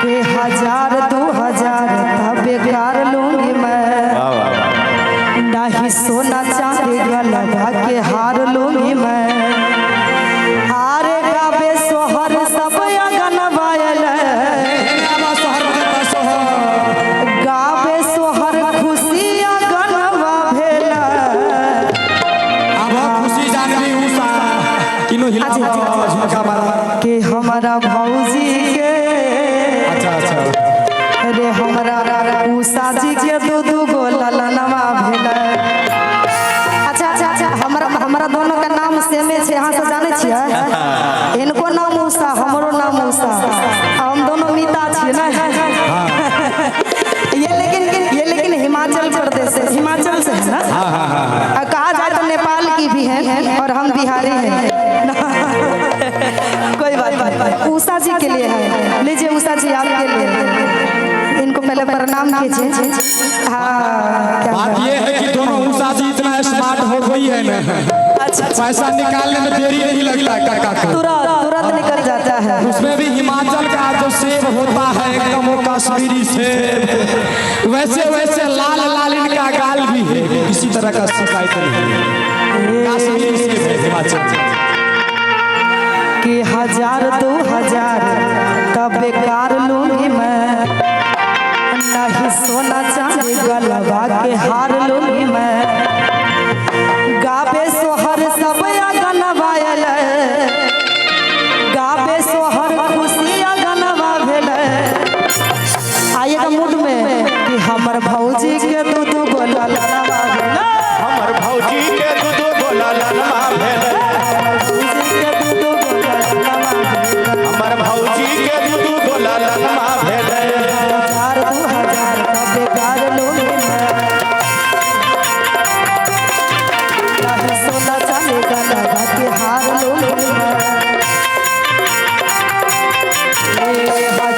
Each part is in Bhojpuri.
के 1000-2000 तब बेकार लूंगी मैं, नहीं सोना चांदी गलबा के हार लूंगी मैं। हारे गावे सोहर सब अगन वायल, गावे सोहर खुशी अगनवा भेल। अब खुशी जानवी उषा किनो हिला झुमका मारा के हमारा भौजी के रे हमारा उषा जी के दू गो ललनवा भेल। अच्छा हमारा दोनों का नाम सेमे छे, यहाँ से जाने छियै। इनको नाम उषा, हमरो नाम उषा, हम दोनों मिता छियै ना। ये लेकिन हिमाचल प्रदेश से, हिमाचल से है ना। कहा जाए तो नेपाल की भी है और हम बिहारी हैं। कोई बात उषा जी के लिए है। लीजिए उषा जी आपके लिए, इनको पहले प्रणाम कीजिए। हाँ बात ये है कि दोनों उषा जी इतना स्मार्ट हो गई है ना, पैसा निकालने में देरी नहीं लगता काका, तुरंत निकल जाता है। उसमें भी हिमाचल का जो सेब होता है एकदम वो कश्मीरी सेब, वैसे वैसे लाल लाल इनका गाल भी है, इसी तरह का शिकायत नहीं है। कश्मीरी सेब है हिमाचल कि 1000-2000 तब बेकार लूंगी मैं, नहीं सोना चांदी गलबा के हार लूंगी मैं। गावे सोहर सब अगन वायल, गावे सोहर खुशी अगनवा भेल। आइएगा मूड में कि हमर भौजी के दू गो ललनवा भेल, हमर भौजी के दू गो ललनवा भेल, हमर भौजी के दू गो ललनवा भेल। 1000-2000 तब बेकार लूंगी मैं, नहीं सोना चांदी गलबा के हार लूंगी मैं।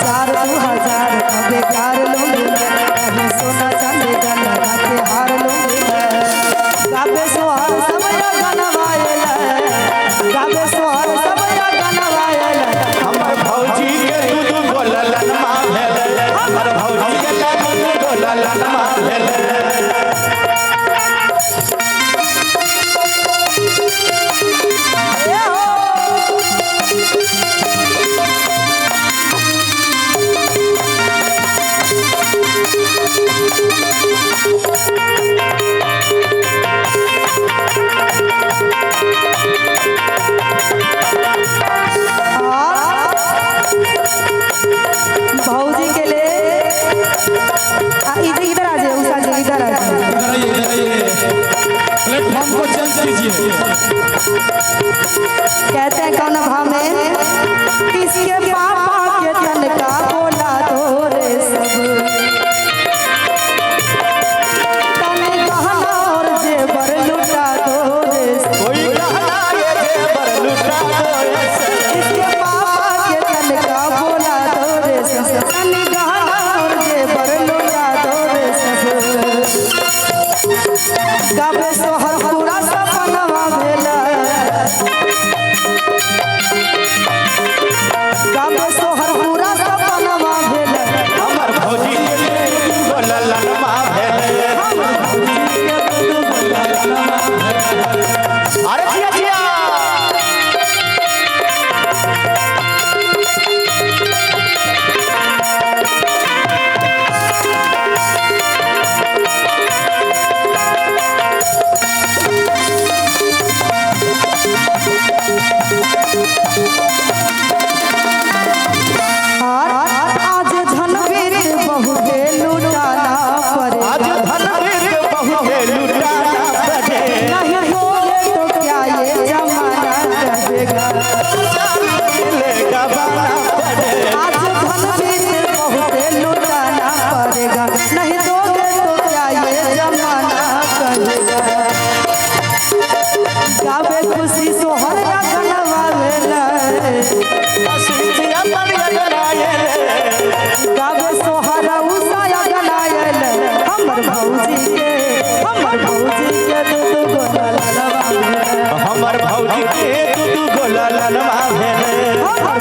1000-2000 तब बेकार लूंगी मैं, नहीं सोना चांदी गलबा के हार लूंगी मैं। गावे सोहर सब अगन वायल, गावे सोहर सब अगन वायल। हमर भौजी के दू गो ललनवा भेल, हमर भौजी के दू गो ललनवा भेल। भौजी के लिए इधर आ जाए उषा जी, इधर आ जाए। प्लेटफॉर्म को चेंज कीजिए। कहते हैं कौन भाव में, किसके पापा के तन का बोला दो रे सब, तने गहना और जेवर लुटा दो रे सब। कोई गहना ये जेवर लुटा दो रे सब, किसके पापा के तन का बोला दो रे सब, तने गहना और जेवर लुटा दो रे सब। गावे सोहर पूरा सपनवा भेल, गावे सोहर पूरा सपनवा भेल। हमर भौजी के दू गो ललनवा भेल, हमर भौजी के दू गो ललनवा भेल। अरे जिया जिया आज धनवीर बहु के लुटाना पड़े, आज धनवीर बहु के लुटाना पड़े, नहीं होगे तो क्या ये जमाना रहेगा। लेगा बाना पड़े, आज धनवीर बहु के लुटाना पड़ेगा, नहीं दोगे तो क्या ये जमाना करेगा। गावे खुशी सोहर अगनवा भेल, सिंधिया पर लगरायल, गावे सोहर उषा अगनायल। हमर भौजी के दू गो ललनवा भेल, हमर भौजी के दू गो ललनवा भेल, हमर